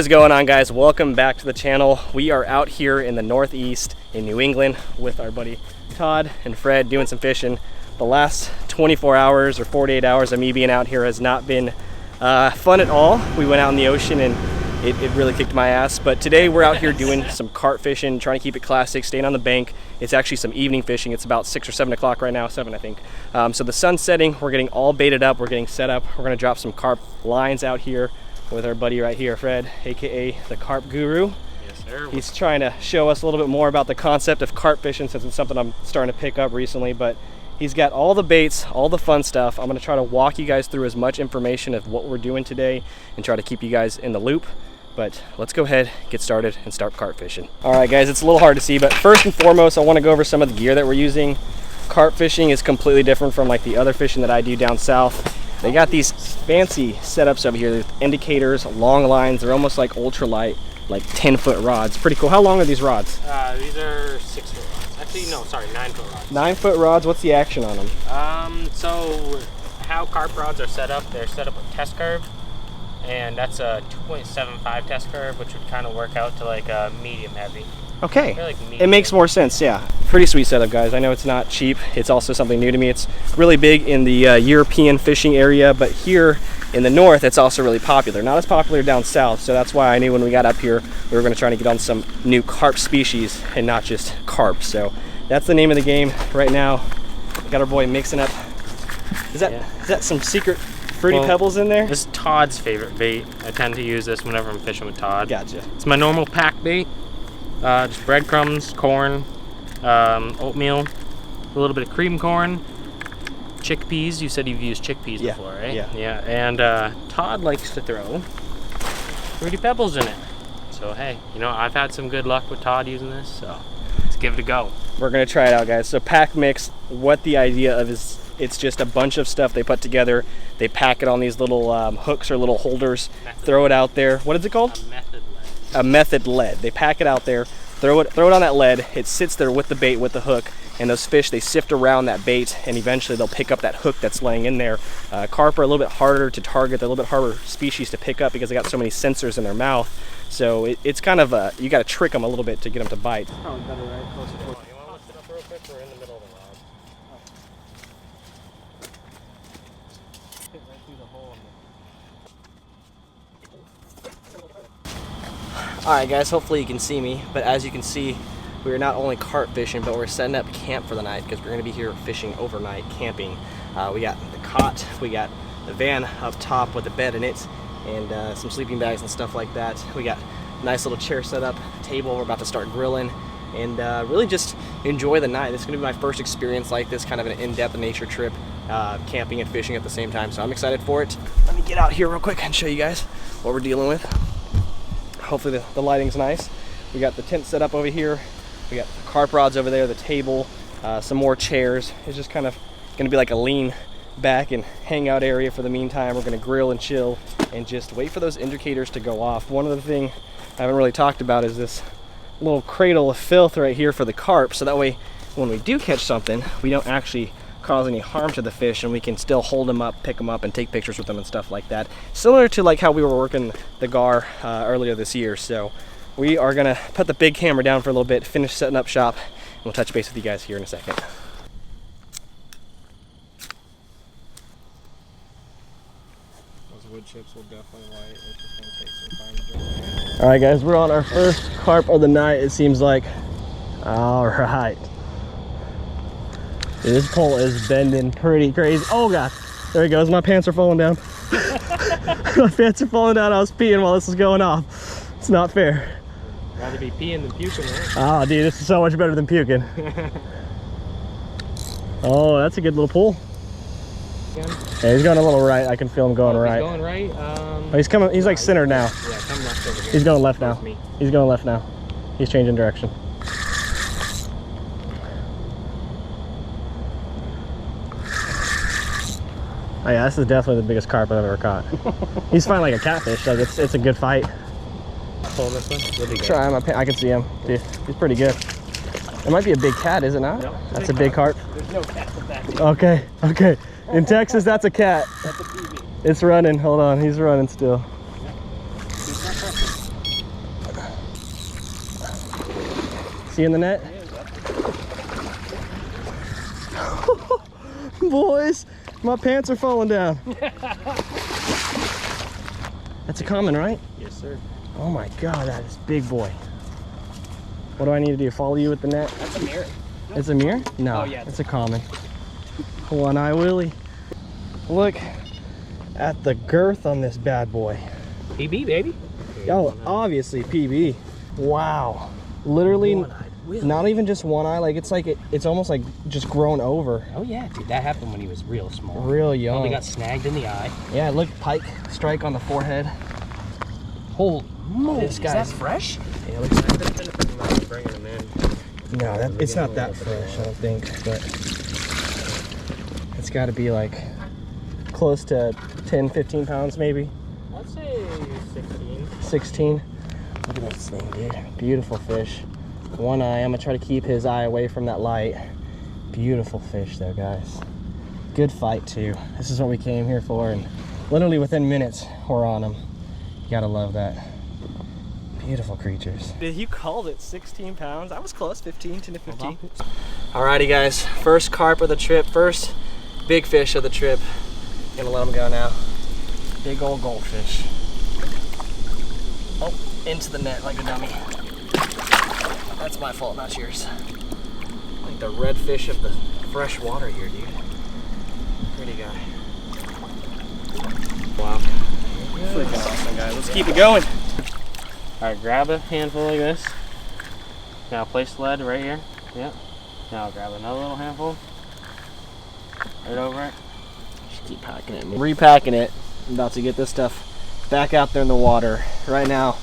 What is going on, guys? Welcome back to the channel. We are out here in the Northeast in New England with our buddy Todd and Fred doing some fishing. The last 24 hours or 48 hours of me being out here has not been fun at all. We went out in the ocean and it really kicked my ass. But today we're out here doing some carp fishing, trying to keep it classic, staying on the bank. It's actually some evening fishing. It's about 6 or 7 o'clock right now, 7 I think. So the sun's setting, we're getting all baited up, we're getting set up. We're gonna drop some carp lines out here with our buddy right here, Fred, aka the carp guru. Yes, sir. He's trying to show us a little bit more about the concept of carp fishing, since it's something I'm starting to pick up recently. But he's got all the baits, all the fun stuff. I'm gonna try to walk you guys through as much information of what we're doing today and try to keep you guys in the loop. But let's go ahead, get started, and start carp fishing. All right, guys, it's a little hard to see, but first and foremost, I want to go over some of the gear that we're using. Carp fishing is completely different from like the other fishing that I do down south. They got these fancy setups over here. There's indicators, long lines. They're almost like ultralight, like 10-foot rods. Pretty cool. How long are these rods? These are 6-foot rods. Actually, no, sorry, 9-foot rods. 9-foot rods. What's the action on them? So how carp rods are set up, they're set up with test curve. And that's a 2.75 test curve, which would kind of work out to like a medium heavy. Okay, like it makes more sense, yeah. Pretty sweet setup, guys. I know it's not cheap. It's also something new to me. It's really big in the European fishing area, but here in the north, it's also really popular. Not as popular down south, so that's why I knew when we got up here, we were gonna try to get on some new carp species and not just carp. So that's the name of the game right now. Got our boy mixing up. Is that some secret fruity pebbles in there? This is Todd's favorite bait. I tend to use this whenever I'm fishing with Todd. Gotcha. It's my normal pack bait. Just breadcrumbs, corn, oatmeal, a little bit of cream corn, chickpeas. You said you've used chickpeas before, right? Yeah. And Todd likes to throw fruity pebbles in it. So hey, you know, I've had some good luck with Todd using this, so let's give it a go. We're gonna try it out, guys. So pack mix, what the idea of is, it's just a bunch of stuff they put together. They pack it on these little hooks or little holders, throw it out there. What is it called? A method lead. A method lead. They pack it out there, throw it on that lead. It sits there with the bait, with the hook, and those fish, they sift around that bait, and eventually they'll pick up that hook that's laying in there. Carp are a little bit harder to target. They're a little bit harder species to pick up because they got so many sensors in their mouth. So it's kind of you got to trick them a little bit to get them to bite. Probably better right closer to it. You want to sit up real quick? We're in the middle of the rod. Alright, guys, hopefully you can see me, but as you can see, we are not only carp fishing, but we're setting up camp for the night because we're going to be here fishing overnight, camping. We got the cot, we got the van up top with a bed in it, and some sleeping bags and stuff like that. We got a nice little chair set up, table. We're about to start grilling, and really just enjoy the night. This is going to be my first experience like this, kind of an in-depth nature trip, camping and fishing at the same time, so I'm excited for it. Let me get out here real quick and show you guys what we're dealing with. Hopefully the lighting's nice. We got the tent set up over here. We got the carp rods over there, the table, some more chairs. It's just kind of gonna be like a lean back and hangout area for the meantime. We're gonna grill and chill and just wait for those indicators to go off. One of the things I haven't really talked about is this little cradle of filth right here for the carp, so that way when we do catch something, we don't actually cause any harm to the fish, and we can still hold them up, pick them up, and take pictures with them and stuff like that. Similar to like how we were working the gar earlier this year. So we are gonna put the big camera down for a little bit, finish setting up shop, and we'll touch base with you guys here in a second. Those wood chips will definitely light. It's just gonna take some time to. All right, guys, we're on our first carp of the night, it seems like. All right. Dude, this pole is bending pretty crazy. Oh god, there he goes. My pants are falling down. My pants are falling down. I was peeing while this was going off. It's not fair. Rather be peeing than puking, right? Oh, dude, this is so much better than puking. Oh, that's a good little pull. Yeah, he's going a little right. I can feel him going right. He's going right. Oh, he's coming. He's like centered now. Yeah, come left over here. He's going left now. He's going left now. He's changing direction. Oh yeah, this is definitely the biggest carp I've ever caught. He's fighting like a catfish, like it's a good fight. Pulling this one? Really good. Try him, I can see him. Dude, he's pretty good. It might be a big cat, is it not? No, that's a big carp. There's no cat with that. Okay, okay. In Texas, that's a cat. That's a PB. It's running, hold on, he's running still. he in the net? Boys, my pants are falling down. That's a common, right? Yes, sir. Oh my God, that is big boy. What do I need to do? Follow you with the net? That's a mirror. It's a mirror? No, Oh, yeah. it's a common. One eye Willie. Look at the girth on this bad boy. PB, baby. Oh, obviously PB. Wow. Literally, not even just one eye. Like it's almost like just grown over. Oh yeah, dude, that happened when he was real small. Real young. Probably got snagged in the eye. Yeah, look, pike strike on the forehead. Holy moly, This guy's is that fresh? Yeah, it looks Bringing him in. no, it's not that fresh, I don't think, but it's got to be like close to 10, 15 pounds maybe. I'd say 16. 16. Look at this thing, dude. Beautiful fish. One eye. I'm gonna try to keep his eye away from that light. Beautiful fish though, guys. Good fight too. This is what we came here for, and literally within minutes we're on them. You gotta love that. Beautiful creatures. You called it 16 pounds. I was close, 15 to 15. Alrighty guys, first carp of the trip, first big fish of the trip. Gonna let him go now. Big old goldfish. Oh, into the net like a dummy. That's my fault, not yours. Like the red fish of the fresh water here, dude. Pretty guy. Wow. Freaking awesome, guys. Let's keep it going. Alright, grab a handful like this. Now place the lead right here. Yep. Now grab another little handful. Right over it. Just keep packing it. Repacking it. I'm about to get this stuff back out there in the water. Right now,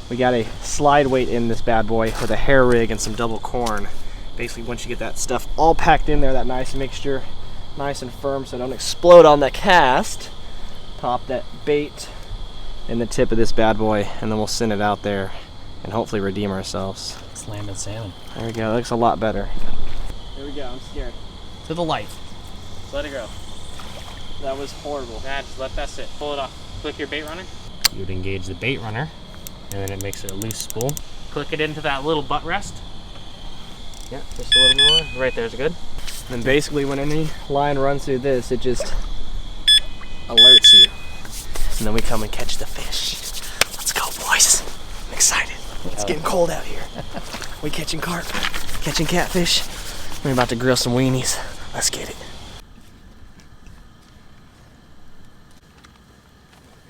we got a slide weight in this bad boy with a hair rig and some double corn. Basically, once you get that stuff all packed in there, that nice mixture, nice and firm so it don't explode on the cast, pop that bait in the tip of this bad boy, and then we'll send it out there and hopefully redeem ourselves. Slamming salmon. There we go. That looks a lot better. Here we go. I'm scared. To the light. Just let it go. That was horrible. Nah, just let that sit. Pull it off. Click your bait runner. You would engage the bait runner, and then it makes it a loose spool. Click it into that little butt rest. Yeah, just a little more. Right there's good. And basically, when any line runs through this, it just alerts you. And then we come and catch the fish. Let's go, boys. I'm excited. It's getting cold out here. We catching carp, catching catfish. We're about to grill some weenies. Let's get it.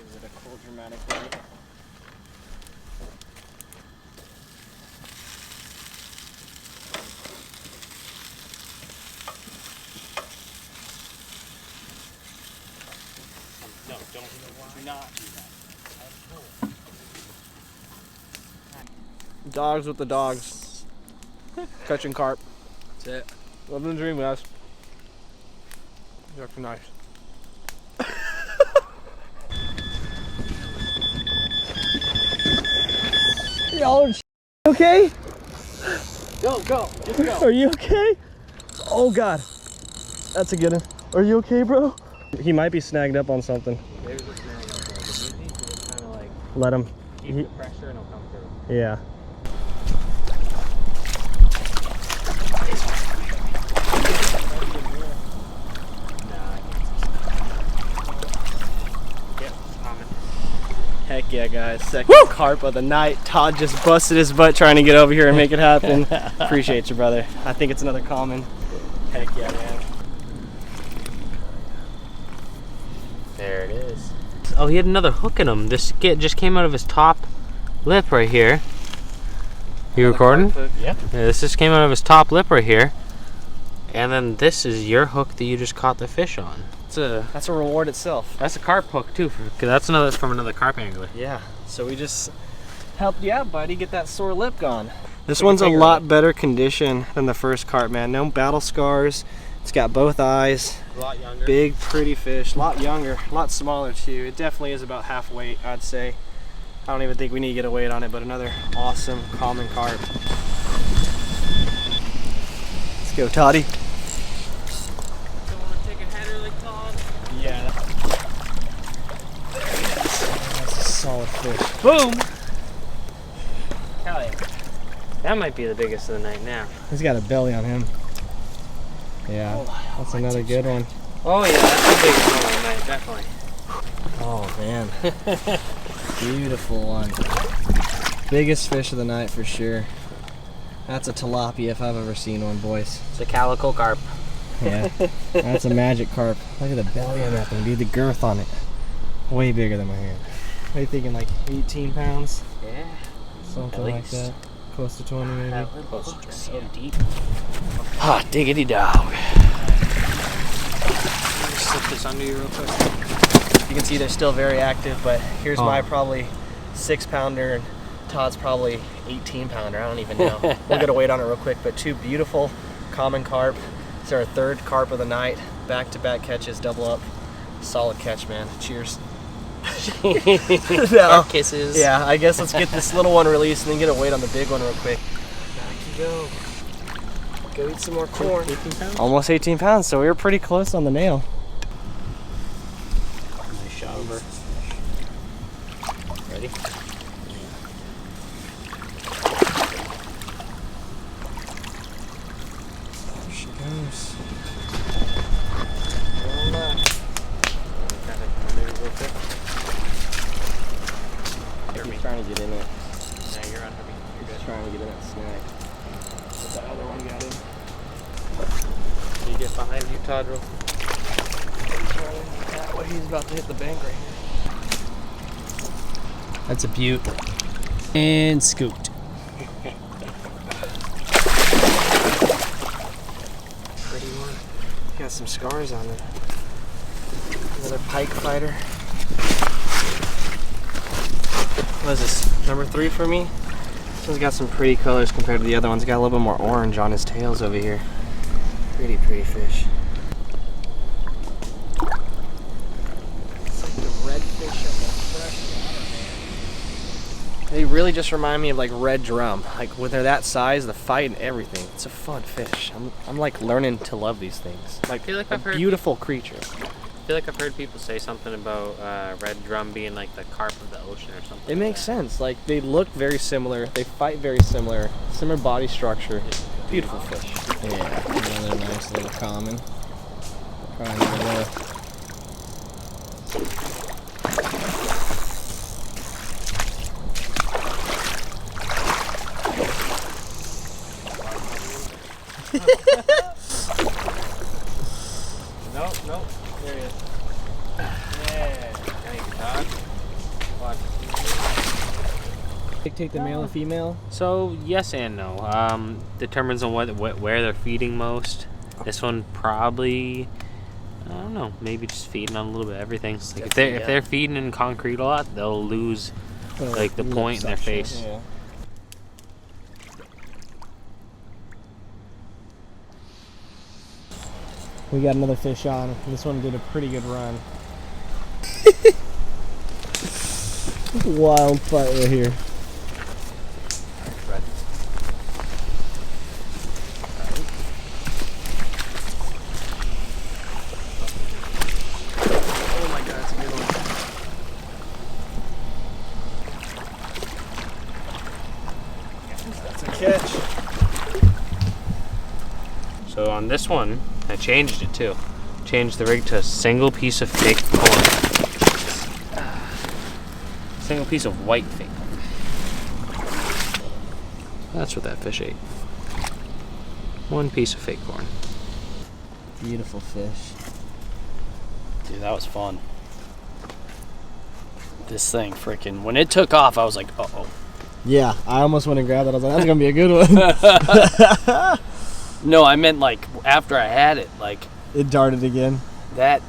Is it a cool, dramatic light? No, do not do that. Dogs with the dogs. Catching carp. That's it. Living the dream, guys. They're nice. Y'all okay? Go, just go. Are you okay? Oh God. That's a good one. Are you okay, bro? He might be snagged up on something. There's a snag out there, but you need to just kind of like Let him. keep the pressure and he'll come through. Yeah. Heck yeah, guys. Second carp of the night. Todd just busted his butt trying to get over here and make it happen. Appreciate you, brother. I think it's another common. Heck yeah, man. There it is. Oh, he had another hook in him. This just came out of his top lip right here. You recording? Yeah. Yeah, this just came out of his top lip right here. And then this is your hook that you just caught the fish on. That's a reward itself. That's a carp hook too. Cause that's from another carp angler. Yeah. So we just helped you out, buddy. Get that sore lip gone. This Put one's your a finger lot on it. better condition than the first carp, man. No battle scars. It's got both eyes. A lot younger. Big, pretty fish. A lot younger. A lot smaller too. It definitely is about half weight, I'd say. I don't even think we need to get a weight on it, but another awesome common carp. Let's go, Toddy. Don't want to take a header like Todd. Yeah. There it is. That's a solid fish. Boom! Hell yeah. That might be the biggest of the night now. He's got a belly on him. Yeah, that's another good one. Oh yeah, that's the biggest one of the night, definitely. Oh man. Beautiful one. Biggest fish of the night for sure. That's a tilapia if I've ever seen one, boys. It's a calico carp. Yeah, that's a magic carp. Look at the belly on that thing, dude. The girth on it. Way bigger than my hand. What are you thinking, like 18 pounds? Yeah. Something like that. Close to 20 maybe. Close to so deep. Ah, diggity dog. Slip this under you real quick. You can see they're still very active, but here's my probably 6-pounder and Todd's probably 18-pounder. I don't even know. We'll get a weight on it real quick, but two beautiful common carp. It's our third carp of the night. Back-to-back catches, double up. Solid catch, man. Cheers. No. Kisses. Yeah, I guess let's get this little one released and then get a weight on the big one real quick. Back you go. Go eat some more corn. 18 pounds? Almost 18 pounds, so we were pretty close on the nail. Nice shot over. Ready? There she goes. He's trying to get in it. Yeah, you're on heavy. You're good. He's trying to get in that snag. But that other one got him. Can you get behind you, Todd? Real That way, he's about to hit the bank right here. That's a beaut. And scooped. Pretty one. Got some scars on it. Another pike fighter. What is this? Number 3 for me? This one's got some pretty colors compared to the other ones. Got a little bit more orange on his tails over here. Pretty fish. It's like the red fish of the freshwater, man. They really just remind me of like red drum. Like when they're that size, the fight and everything. It's a fun fish. I'm like learning to love these things. Like, I feel like a I've heard beautiful creature. I feel like I've heard people say something about red drum being like the carp of the ocean or something. It makes sense. Like they look very similar. They fight very similar. Similar body structure. Beautiful fish. Yeah, another nice little common. Nope. There he is. Yeah. Thank you, Todd. Watch. Dictate the male and female. So yes and no. Determines on where they're feeding most. This one probably, I don't know, maybe just feeding on a little bit of everything. Like if they're feeding in concrete a lot, they'll lose like the point in their face. Yeah. We got another fish on. This one did a pretty good run. Wild fight right here. Oh my god, that's a good one. That's a catch. So on this one, I changed it too. Changed the rig to a single piece of fake corn. Single piece of white fake corn. That's what that fish ate. One piece of fake corn. Beautiful fish. Dude, that was fun. This thing freaking, when it took off, I was like, uh-oh. Yeah, I almost went and grabbed it. I was like, that's gonna be a good one. No, I meant like after I had it, like It darted again. that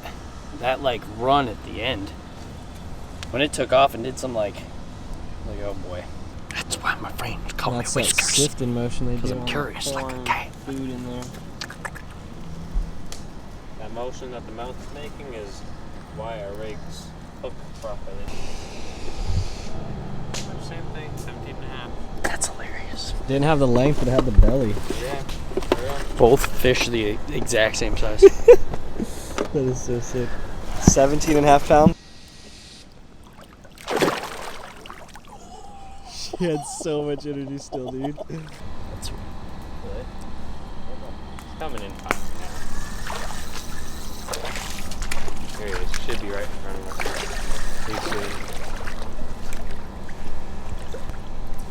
like run at the end. When it took off and did some like oh boy. That's why my friends call me That's that Whiskers. sifting motion they do. Because I'm on curious, like a corn, cat. Food in there. That motion that the mouth is making is why our rigs hook properly. Same thing, 17 and a half. That's hilarious. Didn't have the length, but it had the belly. Yeah. Both fish the exact same size. That is so sick. 17.5 pounds. He had so much energy still, dude. That's good. It's coming in fast now. There he is. Should be right in front of us. Pretty soon.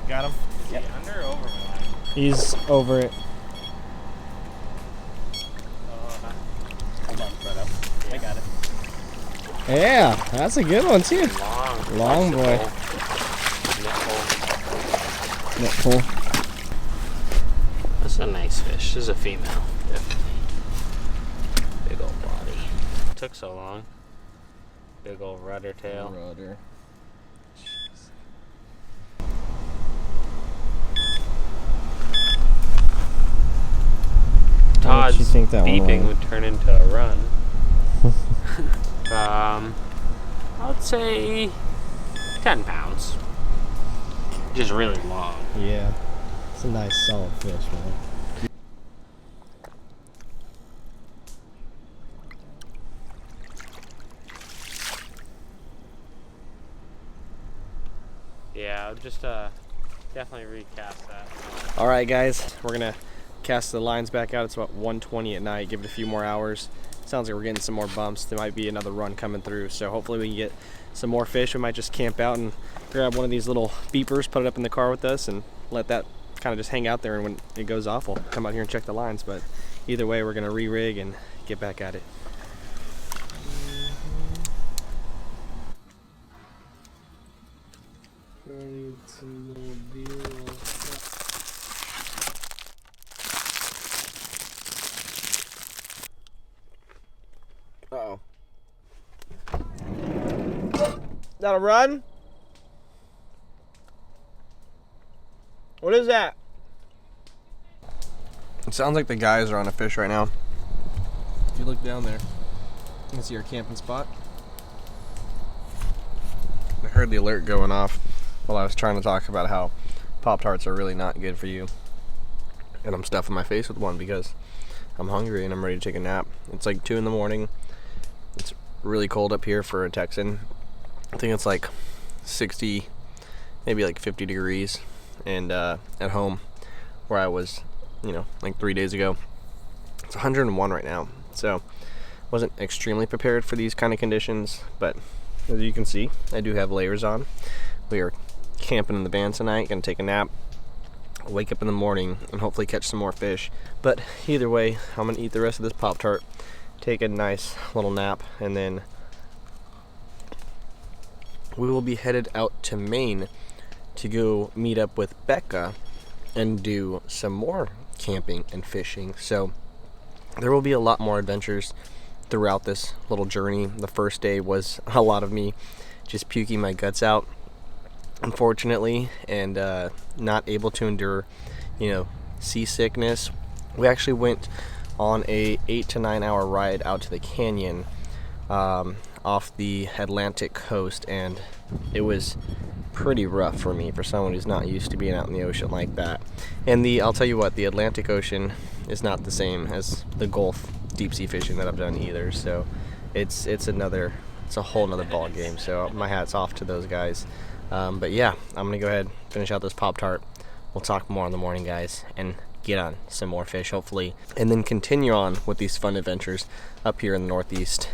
Got him? Is he under or over my line? He's over it. Hold on, right up. I got it. Yeah, that's a good one too. Long boy. Net pull. That's a nice fish. This is a female. Definitely. Big old body. Took so long. Big old rudder tail. Rudder. Todd's think that one beeping was? would turn into a run. I would say 10 pounds. Just really long. Yeah. It's a nice solid fish, man. Yeah, I'll just definitely recast that. All right, guys, we're gonna cast the lines back out. It's about 1:20 at night. Give it a few more hours. Sounds like we're getting some more bumps. There might be another run coming through, so hopefully we can get some more fish. We might just camp out and grab one of these little beepers, put it up in the car with us, and let that kind of just hang out there, and when it goes off, we'll come out here and check the lines. But either way, we're gonna re-rig and get back at it. Uh-oh. That a run? What is that? It sounds like the guys are on a fish right now. If you look down there, you can see our camping spot. I heard the alert going off while I was trying to talk about how Pop-Tarts are really not good for you. And I'm stuffing my face with one because I'm hungry and I'm ready to take a nap. It's like 2 in the morning. It's really cold up here for a Texan. I think it's like 60, maybe like 50 degrees. And at home, where I was, like 3 days ago, it's 101 right now. So wasn't extremely prepared for these kind of conditions, but as you can see, I do have layers on. We are camping in the van tonight, gonna take a nap, wake up in the morning, and hopefully catch some more fish. But either way, I'm gonna eat the rest of this Pop-Tart, take a nice little nap, and then we will be headed out to Maine to go meet up with Becca and do some more camping and fishing. So there will be a lot more adventures throughout this little journey. The first day was a lot of me just puking my guts out, unfortunately, and not able to endure, seasickness. We actually went on a 8 to 9 hour ride out to the canyon off the Atlantic coast, and it was pretty rough for me, for someone who's not used to being out in the ocean like that. And I'll tell you what, the Atlantic Ocean is not the same as the Gulf deep sea fishing that I've done either. So it's a whole nother ball game. So my hat's off to those guys. But yeah, I'm gonna go ahead and finish out this Pop-Tart. We'll talk more in the morning, guys, and get on some more fish, hopefully, and then continue on with these fun adventures up here in the Northeast,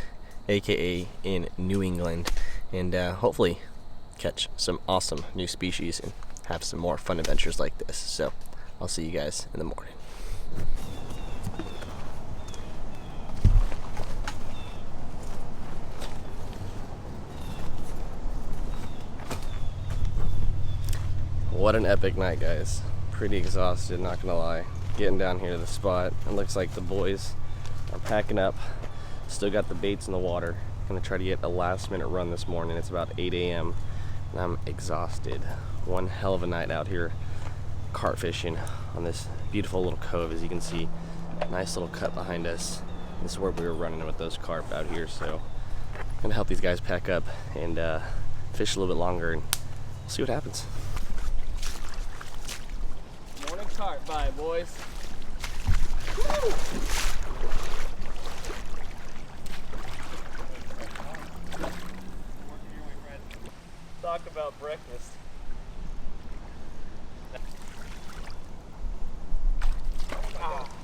aka in New England, and hopefully catch some awesome new species and have some more fun adventures like this. So I'll see you guys in the morning. What an epic night, guys. Pretty exhausted, not gonna lie. Getting down here to the spot, it looks like the boys are packing up. Still got the baits in the water. Gonna try to get a last minute run this morning. It's about 8 a.m. and I'm exhausted. One hell of a night out here carp fishing on this beautiful little cove. As you can see, nice little cut behind us. This is where we were running with those carp out here. So I'm gonna help these guys pack up and fish a little bit longer, and we'll see what happens. Morning carp bye, boys. Woo! Talk about breakfast.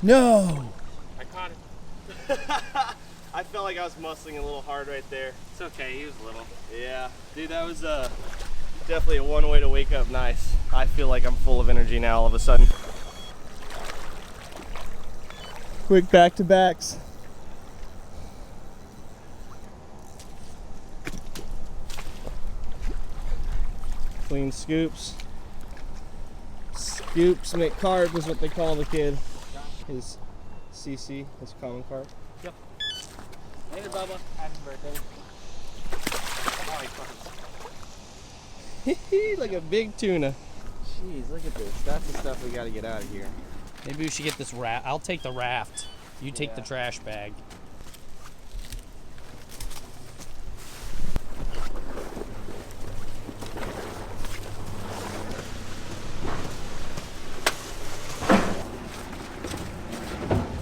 No! I caught it. I felt like I was muscling a little hard right there. It's okay, he was little. Yeah, dude, that was definitely a one way to wake up nice. I feel like I'm full of energy now all of a sudden. Quick back-to-backs. Clean scoops. Scoops make carp is what they call the kid. His CC, his common carp. Yep. Later, Bubba. Happy birthday. Like a big tuna. Jeez, look at this. That's the stuff we gotta get out of here. Maybe we should get this raft. I'll take the raft. You take the Yeah. trash bag.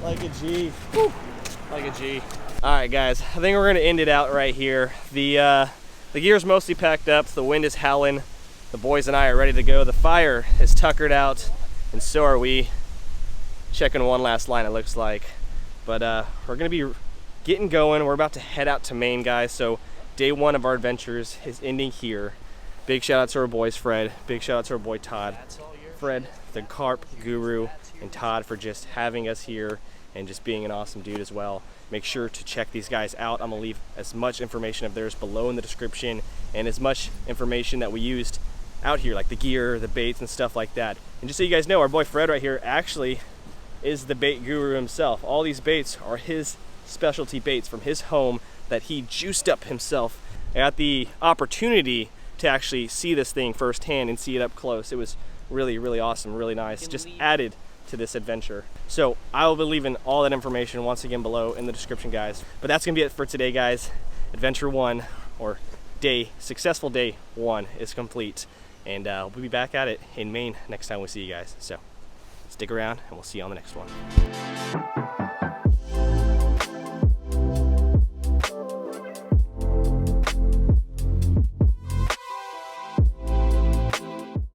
Like a G. Woo. Like a G. All right, guys. I think we're gonna end it out right here. The gear's mostly packed up. The wind is howling. The boys and I are ready to go. The fire is tuckered out, and so are we. Checking one last line, it looks like. But we're gonna be getting going. We're about to head out to Maine, guys. So day one of our adventures is ending here. Big shout out to our boys, Fred. Big shout out to our boy, Todd. Fred, the carp guru, and Todd for just having us here and just being an awesome dude as well. Make sure to check these guys out. I'm gonna leave as much information of theirs below in the description and as much information that we used out here, like the gear, the baits, and stuff like that. And just so you guys know, our boy Fred right here actually is the bait guru himself. All these baits are his specialty baits from his home that he juiced up himself. I got the opportunity to actually see this thing firsthand and see it up close. It was really, really awesome, really nice. Just added to this adventure. So I will be leaving all that information once again below in the description, guys. But that's gonna be it for today, guys. Adventure one, or successful day one is complete. And we'll be back at it in Maine next time we see you guys. So stick around and we'll see you on the next one.